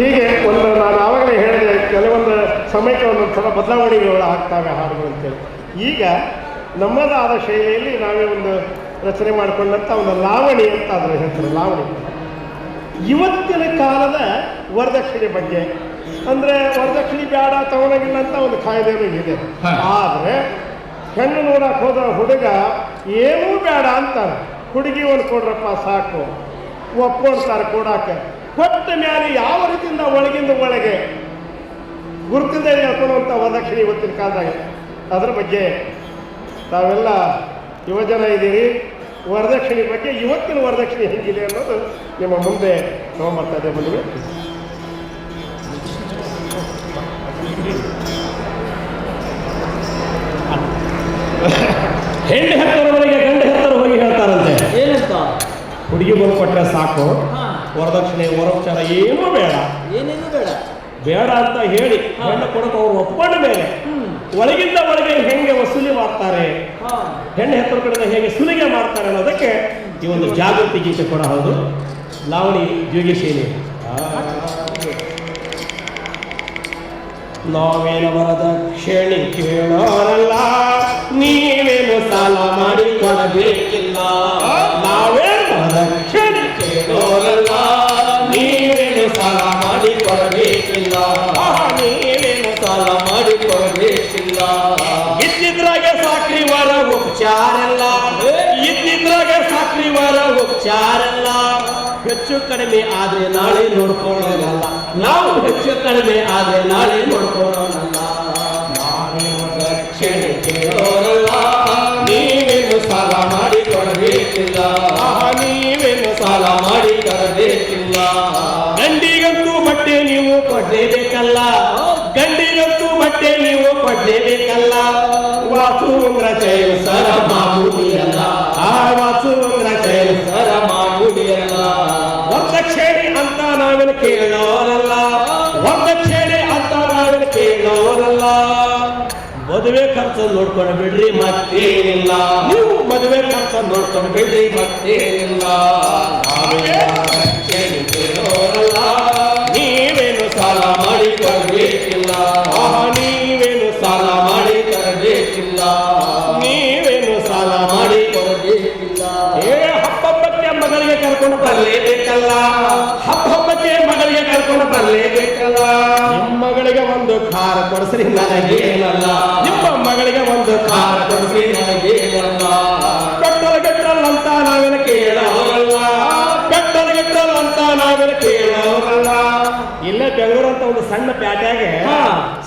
ಹೀಗೆ ಒಂದು ನಾನು ಆವಾಗಲೇ ಹೇಳಿದೆ ಕೆಲವೊಂದು ಸಮಯಕ್ಕೆ ಒಂದೊಂದು ಸಲ ಬದಲಾವಣೆಗಳು ಆಗ್ತಾವೆ ಹಾಡುಗಳು ಅಂತೇಳಿ. ಈಗ ನಮ್ಮದಾದ ಶೈಲಿಯಲ್ಲಿ ನಾವೇ ಒಂದು ರಚನೆ ಮಾಡಿಕೊಂಡಂಥ ಒಂದು ಲಾವಣಿ ಅಂತ ಅದರ ಹೆಸರು ಲಾವಣಿ. ಇವತ್ತಿನ ಕಾಲದ ವರದಕ್ಷಿಣೆ ಬಗ್ಗೆ ಅಂದರೆ ವರದಕ್ಷಿಣೆ ಬೇಡ ತಗೊಳಗಿಲ್ಲ ಅಂತ ಒಂದು ಕಾಯ್ದೆನೂ ಇದೆ. ಆದರೆ ಹೆಣ್ಣು ನೋಡಕ್ಕೆ ಹೋದ ಹುಡುಗ ಏನೂ ಬೇಡ ಅಂತಾರೆ, ಹುಡುಗಿ ಒಂದು ಕೊಡ್ರಪ್ಪ ಸಾಕು ಒಪ್ಕೊಳ್ತಾರೆ ಕೊಡಾಕೆ. ಕೊಟ್ಟ ಮೇಲೆ ಯಾವ ರೀತಿಯಿಂದ ಒಳಗಿಂದ ಒಳಗೆ ಗುರುತಿಂದ ಹೇಳ್ಕೊಳ್ಳುವಂಥ ವರದಕ್ಷಿಣೆ ಇವತ್ತಿನ ಕಾಲದಾಗ. ಅದರ ಬಗ್ಗೆ ತಾವೆಲ್ಲ ಯುವಜನ ಇದ್ದೀರಿ, ವರದಕ್ಷಿಣೆ ಬಗ್ಗೆ ಇವತ್ತಿನ ವರದಕ್ಷಿಣೆ ಹೇಗಿದೆ ಅನ್ನೋದು ನಿಮ್ಮ ಮುಂದೆ ತಗೊಂಬರ್ತಾ ಇದೆ. ಬಂದಿವೆ ಹೆಣ್ಣು ಹೆತ್ತರವರೆಗೆ ಗಂಡು ಹೆತ್ತರು ಹೋಗಿ ಹೇಳ್ತಾರಂತೆ ಏನಂತ? ಹುಡುಗಿ ಬಂದು ಕೊಟ್ಟರೆ ಸಾಕು, ವರದಕ್ಷಿಣೆ ವರೋಪಚಾರ ಏನೂ ಬೇಡ, ಏನೇನು ಬೇಡ ಬೇಡ ಅಂತ ಹೇಳಿ ಹೆಣ್ಣು ಕೊಡಕ್ಕೆ ಅವ್ರು ಒಪ್ಕೊಂಡ ಮೇಲೆ ಒಳಗಿಂದ ಒಳಗೆ ಹೆಂಗೆ ವಸೂಲಿ ಮಾಡ್ತಾರೆ, ಹೆಣ್ಣು ಹೆತ್ತರ ಕಡೆ ಹೇಗೆ ಸುಲಿಗೆ ಮಾಡ್ತಾರೆ ಅನ್ನೋದಕ್ಕೆ ಈ ಒಂದು ಜಾಗೃತಿ ಗೀತೆ ಕೂಡ ಹೌದು. ಲಾವಣಿ ಜೋಗಿಶೇಲಿ. ನಾವೇನು ವರದಕ್ಷಿಣೆ ಕೇಳೋರಲ್ಲ, ನೀವೇನು ಸಾಲ ಮಾಡಿ ಕೊಡಬೇಕಿಲ್ಲ. ನಾವೇನು ವರದಕ್ಷಿಣೆ ಕೇಳೋರಲ್ಲ, ನೀವೇನು ಸಾಲ ಮಾಡಿ ಕೊಡಬೇಕಿಲ್ಲ. ನೀವೇನು ಸಾಲ ಮಾಡಿ ಕೊಡಬೇಕಿಲ್ಲ. ಇದ್ದಿದ್ರಾಗೆ ಸಾಕ್ರಿ ವರ ಉಪಚಾರಲ್ಲ, ಇದ್ದಿದ್ರಾಗೆ ಸಾಕ್ರಿ ವರ ಉಪಚಾರಲ್ಲ. ಹೆಚ್ಚು ಕಡಿಮೆ ಆದ್ರೆ ನಾಳೆ ನೋಡ್ಕೊಳ್ಳೋಣಲ್ಲ, ನಾವು ಹೆಚ್ಚು ಕಡಿಮೆ ಆದ್ರೆ ನಾಳೆ ನೋಡ್ಕೊಳ್ಳೋಣಲ್ಲ. ನಾವೇನು ರಕ್ಷಣೆ ಕೇಳೋರಲ್ಲ, ನೀವೇನು ಸಾಲ ಮಾಡಿ ಕೊಡಬೇಕಿಲ್ಲ. ನೀವೇನು ಸಾಲ ಮಾಡಿ ಕೊಡಬೇಕಿಲ್ಲ. ಗಂಡಿಗಂತೂ ಬಟ್ಟೆ ನೀವು ಕೊಡಲೇಬೇಕಲ್ಲ, ಗಂಡಿಗಂತೂ ಬಟ್ಟೆ ನೀವು ಕೊಡಲೇಬೇಕಲ್ಲ. ವಾಸು ಉಂಗ್ರ ಚೈನ್ ಸರ ಮಾಮೂಲಿಯಲ್ಲ, ಆ ವಾಸು ಉಂಗ್ರ ಚೈನ್ ಸರ ಮಾಮೂಲಿಯಲ್ಲ. ವರದಕ್ಷಿಣೆ ಅಂತ ನಾವೇನು ಕೇಳೋರಲ್ಲ, ವರದಕ್ಷಿಣೆ ಅಂತ ನಾವೇನು ಕೇಳೋರಲ್ಲ. ಮದುವೆ ಖರ್ಚು ನೋಡ್ಕೊಂಡು ಬಿಡ್ರಿ ಮತ್ತೇನಿಲ್ಲ, ನೀವು ಮದುವೆ ಖರ್ಚು ನೋಡ್ಕೊಂಡು ಬಿಡ್ರಿ ಮತ್ತೇನಿಲ್ಲ. ವರದಕ್ಷಿಣೆ ಕೇಳೋರಲ್ಲ, ನೀವೇನು ಸಾಲ ಮಾಡಿ ಕೊಡಬೇಕಿಲ್ಲ. ನೀವೇನು ಸಾಲ ಮಾಡಿ ಕೊಡಬೇಕಿಲ್ಲ. ನೀವೇನು ಸಾಲ ಮಾಡಿ ಕೊಡಬೇಕಿಲ್ಲ. ಹಬ್ಬಕ್ಕೆ ಮಗಳಿಗೆ ಕರ್ಕೊಂಡು ಬರಲೇಬೇಕಲ್ಲ, ಹಬ್ಬಕ್ಕೆ ಮಗಳಿಗೆ ಕರ್ಕೊಂಡು ಬರಲೇಬೇಕಲ್ಲ. ನಿಮ್ಮ ಮಗಳಿಗೆ ಒಂದು ಖಾರ ಕೊಡಿಸ್ರಿ ನನಗೇನಲ್ಲ, ನಿಮ್ಮ ಮಗಳಿಗೆ ಒಂದು ಖಾರ ಕೊಡಿಸ್ರಿ ನನಗೇನಲ್ಲ. ಪೆಟ್ರೋಲ್ ಅಂತ ನಾವೇನು ಕೇಳೋರಲ್ಲ, ಪೆಟ್ರೋಲ್ ಅಂತ ನಾವೇನು ಕೇಳೋರಲ್ಲ. ಇಲ್ಲೇ ಬೆಂಗಳೂರು ಅಂತ ಒಂದು ಸಣ್ಣ ಪ್ಯಾಟ್ಯಾಗೆ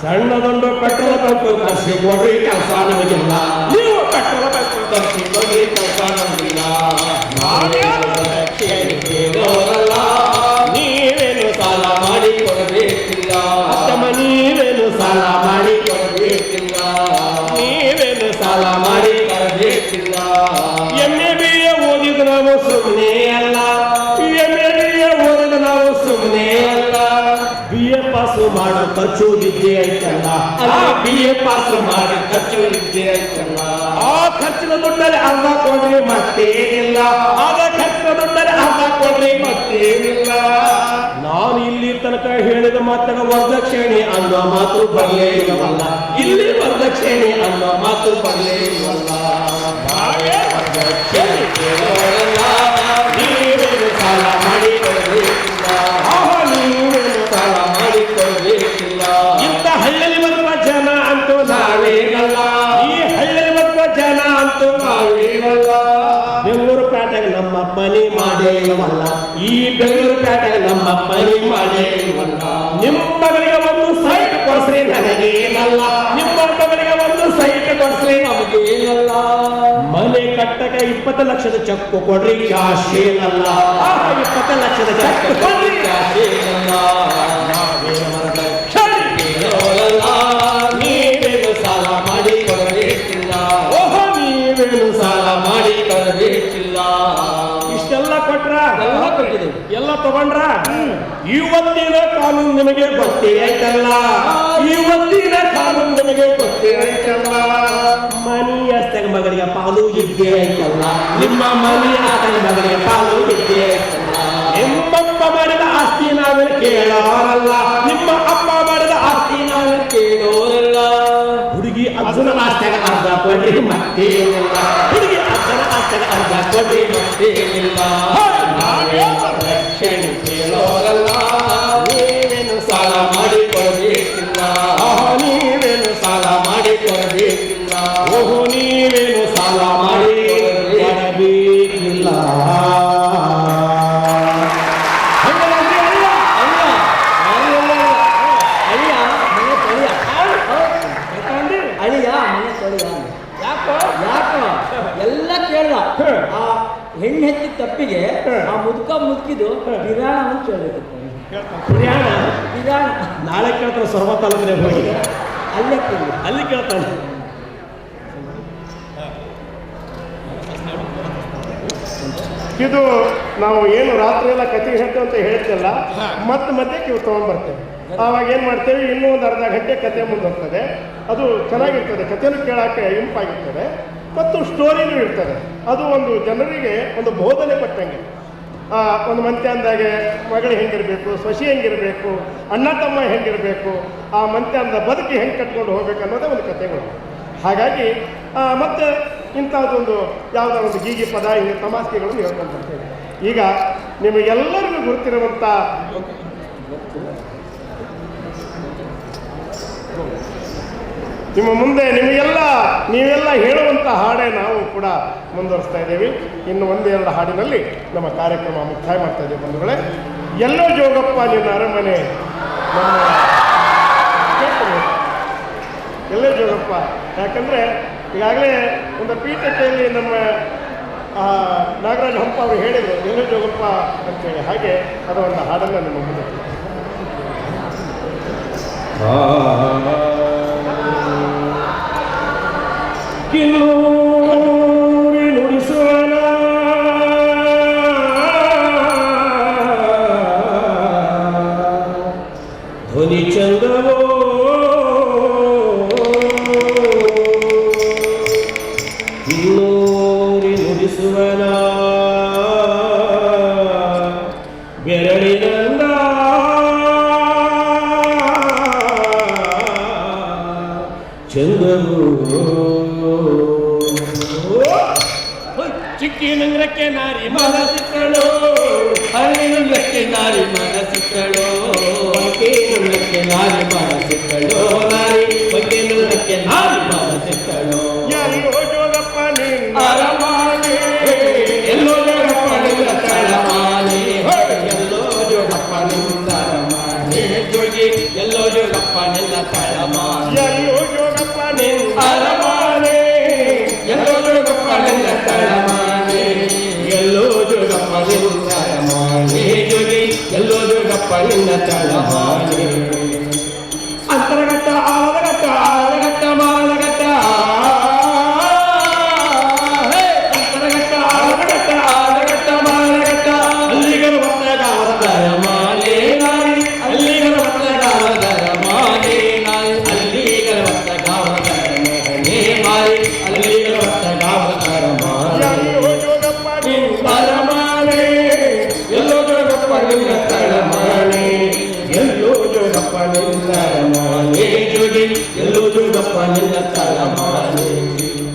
ಸಣ್ಣದೊಂದು ಪೆಟ್ರೋಲ್ ಬಂಕ್ ತರಿಸಿ ಕೊಡ್ರಿ, ಕೆಲಸ ನಮಗಿಲ್ಲ. ನೀವು ಪೆಟ್ರೋಲ್ ಬಂಕ್ ತರಿಸಿ ಕೊಡ್ರಿ, ಕೆಲಸ ನಮಗಿಲ್ಲ. ಕೇಳೋರಲ್ಲ, ನೀವೇನು ಸಾಲ ಮಾಡಿ ಕೊಡಬೇಕಿಲ್ಲ. ನೀವೇನು ಸಾಲ ಮಾಡಿ ಕೊಡಬೇಕಿಲ್ಲ. ನೀವೇನು ಸಾಲ ಮಾಡಿ ಕೊಡಬೇಕಿಲ್ಲ. MA ಓದಿದ ನಾವು ಸುಮ್ಮನೆ ಅಲ್ಲ, MA ಓದಿದ ನಾವು ಸುಮ್ಮನೆ ಅಲ್ಲ. BA ಪಾಸು ಮಾಡೋ ಖರ್ಚು ವಿದ್ಯೆ ಐತಲ್ಲ, BA ಪಾಸು ಮಾಡಿ ಖರ್ಚು ವಿದ್ಯೆ ಐತಲ್ಲ. ಆ ಖರ್ಚಿನ ದುಡ್ಡಲ್ಲಿ ಅರ್ಧ ಕೊಡ್ರಿ ಮತ್ತೇನಿಲ್ಲ, ಆಗ ಖರ್ಚಿನ ದುಡ್ಡಲ್ಲಿ ಅರ್ಧ ಕೊಡ್ರಿ ಮತ್ತೇನಿಲ್ಲ. ನಾನು ಇಲ್ಲಿ ತನಕ ಹೇಳಿದ ಮಾತಾಗ ವರದಕ್ಷಿಣೆ ಅನ್ನೋ ಮಾತು ಬರಲೇ ಇಲ್ಲವಲ್ಲ, ಇಲ್ಲಿ ವರದಕ್ಷಿಣೆ ಅನ್ನೋ ಮಾತು ಬರಲೇ ಇಲ್ಲವಲ್ಲ. ವರದಕ್ಷಿಣೆ ಕೇಳೋರಲ್ಲ, ನೀವೇನು ಸಾಲ ಮಾಡಿ ಕೊಡಬೇಕಿಲ್ಲ. ನೀವೇನು ಸಾಲ ಮಾಡಿ ಕೊಡಬೇಕಿಲ್ಲ. ಇಂಥ ಹಳ್ಳಿಯಲ್ಲಿ ಬರುವ ಜನ ಅಂತೂ ನಾವೇನಲ್ಲ, ಈ ಹಳ್ಳಿಯಲ್ಲಿ ಬರುವ ಜನ ಅಂತೂ ನಾವೇನಲ್ಲ. ಬೆಂಗಳೂರು ಪೇಟೆಗೆ ನಮ್ಮ ಮನೆ ಮಾಡೇ ಇಲ್ಲವಲ್ಲ, ಈ ಬೆಂಗಳೂರು ಪೇಟೆಗೆ ನಮ್ಮ ಮನೆ ಮಾಡೇ ಇಲ್ಲವಲ್ಲ. ನಿಮ್ಮ ಮಗಳಿಗೆ ಒಂದು ಸೈಟ್ ಕೊಡಿಸ್ರಿ ನನಗೇನಲ್ಲ, ನಿಮ್ಮ ಮಗಳಿಗೆ ಒಂದು ಸೈಟ್ ಕೊಡಿಸ್ರಿ ನಮಗೇನಲ್ಲ. ಮನೆ ಕಟ್ಟಕ್ಕೆ 20 ಲಕ್ಷದ ಚೆಕ್ ಕೊಡ್ರಿ, ಕ್ಯಾಶ್ ಏನಲ್ಲ. 20 ಲಕ್ಷದ ಚೆಕ್ ಕೊಡ್ರಿ, ಕ್ಯಾಶ್ ಏನಲ್ಲ. ನಾವೇನು ವರದಕ್ಷಿಣೆ ಕೇಳೋರಲ್ಲ, ನೀವೇನು ಸಾಲ ಮಾಡಿ ಕೊಡಬೇಕಿಲ್ಲ. ನೀವೇನು ಸಾಲ ಮಾಡಿ ಕೊಡಬೇಕಿಲ್ಲ. ಇಷ್ಟೆಲ್ಲ ಕೊಟ್ರ, ಎಲ್ಲ ಕೊಟ್ಟಿದೆ, ಎಲ್ಲ ತಗೊಂಡ್ರ. ಇವತ್ತಿನ ಕಾನೂನು ನಿಮಗೆ ಗೊತ್ತೇ ಆಯ್ತಲ್ಲ, ಇವತ್ತಿನ ಕಾನೂನು ನಿಮಗೆ ಗೊತ್ತೇ ಆಯ್ತಲ್ಲ. ಮನಿ ಆಸ್ತಿಯಾಗ ಮಗಳಿಗೆ ಪಾಲು ಇದ್ದೇ ಆಯ್ತಲ್ಲ, ನಿಮ್ಮ ಮನಿ ಆಸ್ತಿಯಾಗ ಮಗಳಿಗೆ ಪಾಲು ಇದ್ದೇ ಆಯ್ತಲ್ಲ. ನಿಮ್ಮಪ್ಪ ಮಾಡಿದ ಆಸ್ತಿ ನಾವು ನಾನು ಕೇಳೋರಲ್ಲ, ನಿಮ್ಮ ಅಪ್ಪ ಮಾಡಿದ ಆಸ್ತಿ ನಾನು ಕೇಳೋರಲ್ಲ. ಹುಡುಗಿ ಅಜ್ಜನ ಆಸ್ತಿಯಾಗ ಅರ್ಧ ಕೊಡ್ರಿ ಮತ್ತೇನಿಲ್ಲ, ಹುಡುಗಿ ಅಜ್ಜನ ಆಸ್ತಿಯಾಗ ಅರ್ಧ ಕೊಡ್ರಿ ಮತ್ತೇನಿಲ್ಲ. ರಕ್ಷಣೆ ಕೇಳೋರಲ್ಲ, ನೀವೇನು ಸಾಲ ಮಾಡಿ ಕೊಡಬೇಕಿಲ್ಲ, ನೀವೇನು ಸಾಲ ಮಾಡಿ ಕೊಡಬೇಕಿಲ್ಲ, ಓಹೋ ನೀವೇನು ಸಾಲ ಮಾಡಿ ಕೊಡಬೇಕಿಲ್ಲ. ಎಲ್ಲ ಕೇಳ ಆ ಹೆಣ್ಣು ಹೆತ್ತಿ ತಪ್ಪಿಗೆ ಆ ಮುದುಕಿದು ಪಿರಾಣ ಅಂತ ಕೇಳಬೇಕು. ಪಿರಾಣ ನಾಳೆ ಕೇಳ್ತಾರೆ ಸರ್ವ ತಾಲೂಕಿನ ಹೋಗಿ ಅಲ್ಲೇ ಕೇಳಿ ಅಲ್ಲಿ ಕೇಳ್ತಾನೆ. ಇದು ನಾವು ಏನು ರಾತ್ರಿ ಎಲ್ಲ ಕತೆ ಹೇಳ್ತೇವೆ ಅಂತ ಹೇಳ್ತೇವಲ್ಲ, ಮತ್ತೆ ಮಧ್ಯಕ್ಕೆ ಇವು ತೊಗೊಂಡ್ಬರ್ತೇವೆ. ಆವಾಗ ಏನು ಮಾಡ್ತೇವೆ, ಇನ್ನೂ ಒಂದು ಅರ್ಧ ಗಂಟೆ ಕತೆ ಮುಂದುವರ್ತದೆ. ಅದು ಚೆನ್ನಾಗಿರ್ತದೆ, ಕಥೆನೂ ಕೇಳೋಕ್ಕೆ ಇಂಪಾಗಿರ್ತದೆ ಮತ್ತು ಸ್ಟೋರಿನೂ ಇರ್ತದೆ. ಅದು ಒಂದು ಜನರಿಗೆ ಒಂದು ಬೋಧನೆ ಕೊಟ್ಟಂಗೆ. ಒಂದು ಮಂತ್ಯಾನ್ದಾಗೆ ಮಗಳು ಹೆಂಗಿರಬೇಕು, ಸೊಸಿ ಹೆಂಗಿರಬೇಕು, ಅಣ್ಣ ತಮ್ಮ ಹೆಂಗಿರಬೇಕು, ಆ ಮಂತ್ಯಾನ್ದ ಬದುಕಿ ಹೆಂಗೆ ಕಟ್ಕೊಂಡು ಹೋಗ್ಬೇಕು ಅನ್ನೋದೇ ಒಂದು ಕಥೆಗಳು. ಹಾಗಾಗಿ ಮತ್ತೆ ಇಂಥದ್ದೊಂದು ಯಾವುದೋ ಒಂದು ಗೀಗಿ ಪದ ಹಿಂಗೆ ತಮಾಷೆಗಳನ್ನು ಹೇಳ್ಕೊಂಡು ಬರ್ತೇವೆ. ಈಗ ನಿಮಗೆಲ್ಲರಿಗೂ ಗುರುತಿರುವಂಥ ನಿಮ್ಮ ಮುಂದೆ ನೀವೆಲ್ಲ ಹೇಳುವಂಥ ಹಾಡೇ ನಾವು ಕೂಡ ಮುಂದುವರಿಸ್ತಾ ಇದ್ದೀವಿ. ಇನ್ನು ಒಂದೆರಡು ಹಾಡಿನಲ್ಲಿ ನಮ್ಮ ಕಾರ್ಯಕ್ರಮ ಮುಕ್ತಾಯ ಮಾಡ್ತಾ ಇದ್ದೀವಿ ಬಂಧುಗಳೇ. ಎಲ್ಲೋ ಜೋಗಪ್ಪ ನಿನ್ನ ಅರಮನೆ, ಎಲ್ಲೋ ಜೋಗಪ್ಪ. ಯಾಕಂದರೆ ಈಗಾಗಲೇ ಒಂದು ಪೀಠಿಕೆಯಲ್ಲಿ ನಮ್ಮ ನಾಗರಾಜ ಹಂಪ ಅವರು ಹೇಳಿದರು ಎಲ್ಲೋ ಜೋಗಪ್ಪ ಅಂತೇಳಿ. ಹಾಗೆ ಅದು ಒಂದು ಹಾಡನ್ನು ನಿಮ್ಮ ಮುಂದೆ ಕಿನ್ನೂರಿ ನುಡಿಸುವನ ಧ್ವನಿ ಚಂದವೋ ಕಿನ್ನೂರಿ ನುಡಿಸುವನ ಬೆರಳಿನಿಂದ ಚಂದವೋ ಚಿಕ್ಕಿ ನಂಗ್ರಕ್ಕೆ ನಾರಿ ಮನಸಿಕ್ಕಳು, ಹಳ್ಳಿ ನಂಗ್ರಕ್ಕೆ ನಾರಿ ಮನಸಿಕ್ಕಳು, ಬಗ್ಗೆ ನಂಗ್ರಕ್ಕೆ ನಾರಿ ಮನಸಿಕ್ಕಳು, ನಾರಿ ಬಗ್ಗೆ ನಂಗ್ರಕ್ಕೆ ನಾರಿ ಮನಸಿಕ್ಕಳು. ಎಲ್ಲೋ ಜೋಗಪ್ಪ ನಿನ್ನ ಅರಮಾನೆ, ಎಲ್ಲೋ ಜೋಗಪ್ಪ ನಿನ್ನ ತಳಮಾನೆ, ಎಲ್ಲೋ ಜೋಗಪ್ಪ ನಿನ್ನ ಅರಮಾನೆ, ಜೋಗಿ ಎಲ್ಲೋ ಜೋಗಪ್ಪ ನಿನ್ನ ತಳಮಾನೆ, ಎಲ್ಲೋ ಜೋಗಪ್ಪ ನಿನ್ನ ಅರಮಾನೆ, ಎಲ್ಲೋ ಜೋಗಪ್ಪ ನಿನ್ನ ತಳಮಾನೆ, ಎಲ್ಲೋ ಜೋಗಪ್ಪ ನಿನ್ನ ಅರಮಾನೆ, ಜೋಗಿ ಎಲ್ಲೋ ಜೋಗಪ್ಪ ನಿನ್ನ ತಳಮಾನೆ. ಅಂತರಘಟ್ಟ ಆಲಘಟ್ಟ ಆಲಘಟ್ಟ ಮಾಲಘಟ್ಟ, ಅಂತರಘಟ್ಟ ಆಲಘಟ್ಟ ಆಲಘಟ್ಟ ಮಾಲಘಟ್ಟ, ಅಲ್ಲಿಗರ ಒತ್ತಗಾರ ದರಮಾಲೆ ನಾರಿ, ಅಲ್ಲಿಗರ ಒತ್ತಗಾರ ದರಮಾಲೆ ನಾರಿ, ಅಲ್ಲಿಗರ ಒತ್ತಗಾರ ದರಮಾಲೆ ಮಾರಿ, ಅಲ್ಲಿಗರ ಒತ್ತಗಾರ ದರಮಾಲೆ. ಎಲ್ಲೋ ಜೋಗಪ್ಪ ನಿನ್ನ ಅರಮಾನೆ, ಎಲ್ಲೋ ಜೋಗಪ್ಪ ನಿನ್ನ ತಳಮಾನೆ, ಎಲ್ಲೋ ಜೋಗಪ್ಪ ನಿನ್ನ ಅರಮಾನೆ, ಜೋಗಿ ಎಲ್ಲೋ ಜೋಗಪ್ಪ ನಿನ್ನ ತಳಮಾನೆ.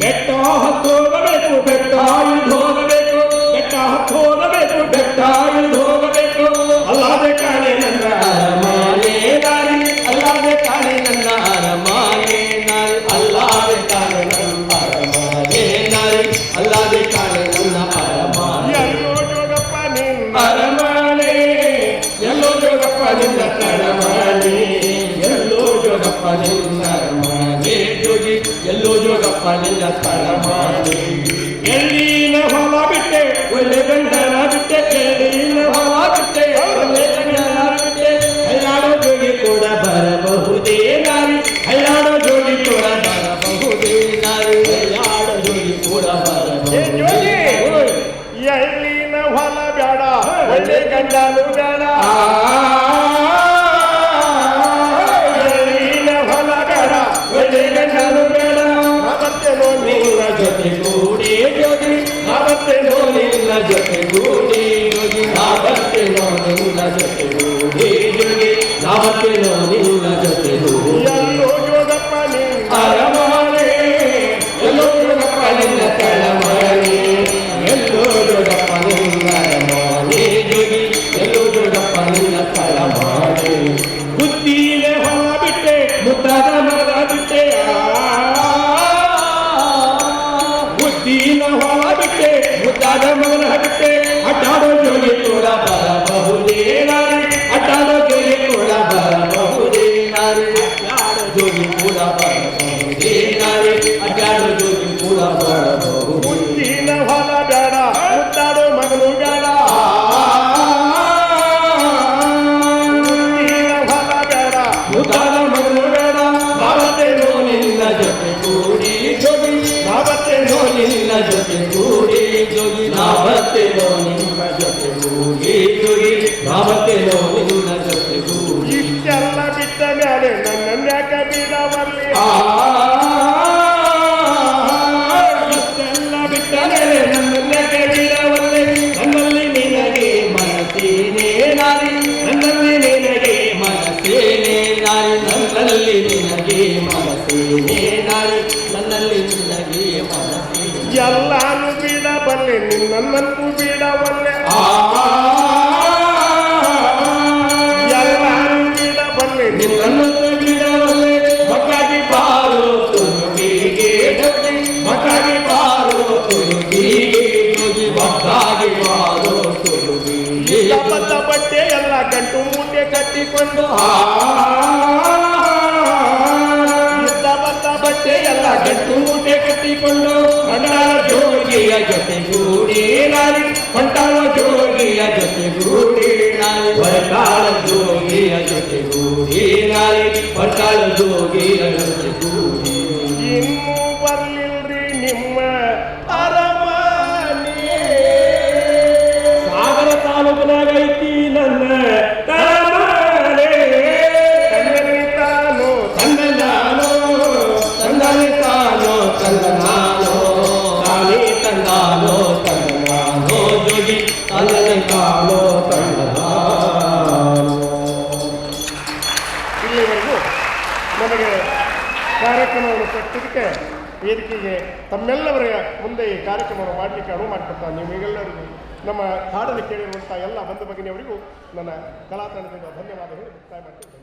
ಬೆಟ್ಟ ಹತ್ತೋಗಬೇಕು, ಬೆಟ್ಟ ಇಳಿದು ಹೋಗಬೇಕು, ಬೆಟ್ಟ ಹತ್ತು ಹೋಗಬೇಕು, ಬೆಟ್ಟ ಇಳಿದು ಹೋಗಬೇಕು, ಅಲ್ಲಾದೆ ಕಾಣೆ ನನ್ನ ಅರಮಾನೆ ನಾರಿ, ಅಲ್ಲಾದೆ ಕಾಣೆ ನನ್ನ ಅರಮಾನೆ ನಾರಿ, ಅಲ್ಲಾದೆ ಕಾಣೆ ನನ್ನ ಅರಮಾನೆ ನಾರಿ, ಅಲ್ಲಾದೆ ಕಾಣೆ ನನ್ನ ಅರಮಾನೆ. ಎಲ್ಲೋ ಜೋಗಪ್ಪ ನಿನ್ನ ಅರಮಾನೆ, ಎಲ್ಲೋ ಜೋಗಪ್ಪ ನಿನ್ನ ತಳಮಾನೆ, ಎಲ್ಲೋ ಜೋಗಪ್ಪ ನಿನ್ನ ಅರಮಾನೆ, ಜೋಗಿ ಎಲ್ಲೋ ಜೋಗಪ್ಪ ನಿನ್ನ ತಳಮಾನೆ. ಎಳ್ಳಿನ ಹೊಲ ಬಿಟ್ಟೆ ಒಳ್ಳೆ ಗಂಡನ ಬಿಟ್ಟೆ, ಎಳ್ಳಿನ ಹೊಲ ಬಿಟ್ಟೆ ಒಳ್ಳೆ ಗಂಡನ ಬಿಟ್ಟೆ, ಹಳ್ಳಾಡೋ ಜೋಗಿ ಕೂಡ ಬರಬಹುದೇ ನಾರಿ, ಹಳ್ಳಾಡೋ ಜೋಗಿ ಕೂಡ ಬರಬಹುದೇ ನಾರಿ, ಹಳ್ಳಾಡೋ ಜೋಗಿ ಕೂಡ ಏ ಬರಬಹುದೇ. ಜೋಗಿ, ಎಳ್ಳಿನ ಹೊಲ ಬೇಡ, ಒಳ್ಳೆ ಗಂಡನು ಬೇಡ. ಎಳ್ಳಿನ ಹೊಲ ಬೇಡ, ಒಳ್ಳೆ ಗಂಡನು ಬೇಡ. ಮತ್ತೇನೋ ನಿನ್ನ ಜೊತೆ ಗೂಡಿ ಜೋಗಿ, ನಾವತ್ತೇನೋ ನಿನ್ನ ಜೊತೆ ಗೂಡಿ ಜೋಗಿ, ನಾವತ್ತೇನೋ ನಿನ್ನ ಜೊತೆ ಗೂಡಿ ಜೋಗಿ ಜೋಗಿ ನಾವತ್ತೇನೋ ನಿನ್ನ ಜೊತೆ ಜೋಗಿ ಎಲ್ಲೋ ಜೋಗಪ್ಪ ನಿನ್ನ ಅರಮನೆ ಎಲ್ಲೋ ಜೋಗಪ್ಪ ನಿನ್ನ ತಳಮನೆ ಎಲ್ಲೋ ಜೋಗಪ್ಪ ನಿನ್ನ ಅರಮನೆ ಜೋಗಿ ಎಲ್ಲೋ ಜೋಗಪ್ಪ ನಿನ್ನ ತಳಮನೆ ಬುದ್ಧಿಯ ಹೊಲ ಬಿಟ್ಟೆ ಮುದ್ದಾದ ಮರದ ಬಿಟ್ಟೆ ಬುದ್ಧಿನ ಹೊಲ ಬಿಟ್ಟೆ ಮುದ್ದಾದ ಮಗನ ಬಿಟ್ಟೆ ಅಡ್ಡಾಡೋ ಜೋಗಿ ಕೂಡ ಬರಬಹುದೇ ನಾರಿ ಅಡ್ಡಾಡೋ ಜೋಗಿ ಕೂಡ ಬರಬಹುದೇ ನಾರಿ ಅಡ್ಡಾಡೋ ಜೋಗಿ ಕೂಡ ಬರಬಹುದೇ ನಾರಿ ಅಡ್ಡಾಡೋ ಜೋಗಿ ಕೂಡ ಬರಬಹುದು ಬುದ್ಧಿನ ಹೊಲ ಬೇಡ ಮುದ್ದಾಡೋ ಮಗನು ಬೇಡ ಬುದ್ಧಿನ ಹೊಲ ಬೇಡ ಮುದ್ದಾದ ಮಗನು ಬೇಡ ನಾವತ್ತೇನೋ ನಿನ್ನ ಜೊತೆ ಕೂಡಿ ಜೋಗಿ ನಾವತ್ತೇನೋ ನಿನ್ನ ಜೊತೆ ಕೂಡಿ ಜೋಗಿ ನಾವತ್ತೇನೋ ನಿನ್ನ ಜೊತೆ ಕೂಡಿ ಜೋಗಿ ನಾವತ್ತೇನೋ ನಿನ್ನ ಜೊತೆ ಕೂಡಿ ಇಷ್ಟೆಲ್ಲ ಬಿಟ್ಟ ಮೇಲೆ ನನ್ನ ಯಾಕೆ ಬಿಡವಲ್ಲಿ ಇಷ್ಟೆಲ್ಲ ಬಿಟ್ಟ ಮೇಲೆ ನನ್ನನ್ನೇ ಬಿಡವಲ್ಲೆ ನನ್ನಲ್ಲಿ ನಿನಗೆ ಮನಸ್ಸೇನೇ ನಾರಿ ನನ್ನಲ್ಲಿ ನಿನಗೆ ಮನಸ್ಸೇನೇ ನಾರಿ ನನ್ನಲ್ಲಿ ನಿನಗೆ ಮನಸ್ಸೇನೇ ನಾರಿ ನನ್ನಲ್ಲಿ ನಿನಗೆ ಮನಸ್ಸೇನೇ ಎಲ್ಲಾನು ಬಿಡಬಲ್ಲೆ ನಿನ್ನನ್ನೂ ಬಿಡವಲ್ಲೆ ಎಲ್ಲಾನು ಬಿಡಬಲ್ಲೆ ನಿನ್ನನ್ನು ಬಿಡವಲ್ಲೆ ಮಕ್ಕಾಗಿ ಬಾರೋ ತುರುಗಿಗೆ ಜೋಗಿ ಮಕ್ಕಾಗಿ ಬಾರೋ ತುರುಗಿಗೆ ಜೋಗಿ ಮಕ್ಕಾಗಿ ಬಾರೋ ತುರುಗಿಗೆ ಬದ್ದ ಬಟ್ಟೆ ಎಲ್ಲ ಗಂಟು ಮೂಟೆ ಕಟ್ಟಿಕೊಂಡು ಬದ್ದ ಬಟ್ಟೆ ಎಲ್ಲ ಗಂಟು ಮೂಟೆ ಕಟ್ಟಿಕೊಂಡು ಹೊಂಟಾಳ ಜೋಗಿಯ ಜೊತೆ ಗೂಡಿ ನಾರಿ ಹೊಂಟಾಳ ಜೋಗಿಯ ಜೊತೆ ಗೂಡಿ ನಾರಿ ಹೊರಟಾಳ ಜೋಗಿಯ ಜೊತೆ ಗೂಡಿ ನಾರಿ ಹೊರಟಾಳ ಜೋಗಿಯ ಜೊತೆ ಗೂಡಿ ಇನ್ನೂ ಬರ್ಲಿಲ್ರಿ ನಿಮ್ಮ ಅರಮನೆ ಸಾಗರ ತಾಲೂಕಿನಾಗ ಐತಿ ನನ್ನ ತಮ್ಮನೆ. ತಂದನಿ ತಾನು ತಂದೆ ನಾನು ತಂದನೆ ತಾನೋ ತಂದ ನಾನು ತಾನೇ ತಂದಾನೋ ತಂದ ನಾನು ಜೋಗಿ ತಂದನೆ ತಾನೋ ತಂದ ನಾನು. ಇಲ್ಲಿವರೆಗೂ ನಮಗೆ ಕಾರ್ಯಕ್ರಮವನ್ನು ಕೊಟ್ಟಿದ್ದಕ್ಕೆ ವೇದಿಕೆಗೆ ತಮ್ಮೆಲ್ಲವರ ಮುಂದೆ ಈ ಕಾರ್ಯಕ್ರಮವನ್ನು ಮಾಡಲಿಕ್ಕೆ ಅನುವು ಮಾಡಿಕೊಡ್ತಾರೆ ನಿಮಗೆಲ್ಲರಿಗೂ ನಮ್ಮ ಹಾಡನ್ನು ಕೇಳಿರುವಂಥ ಎಲ್ಲ ಬಂಧು ಭಗಿನಿಯವರಿಗೂ ನನ್ನ ಕಲಾತಂಡದಿಂದ ಧನ್ಯವಾದಗಳು ಮುಕ್ತಾಯ ಮಾಡ್ತೀನಿ.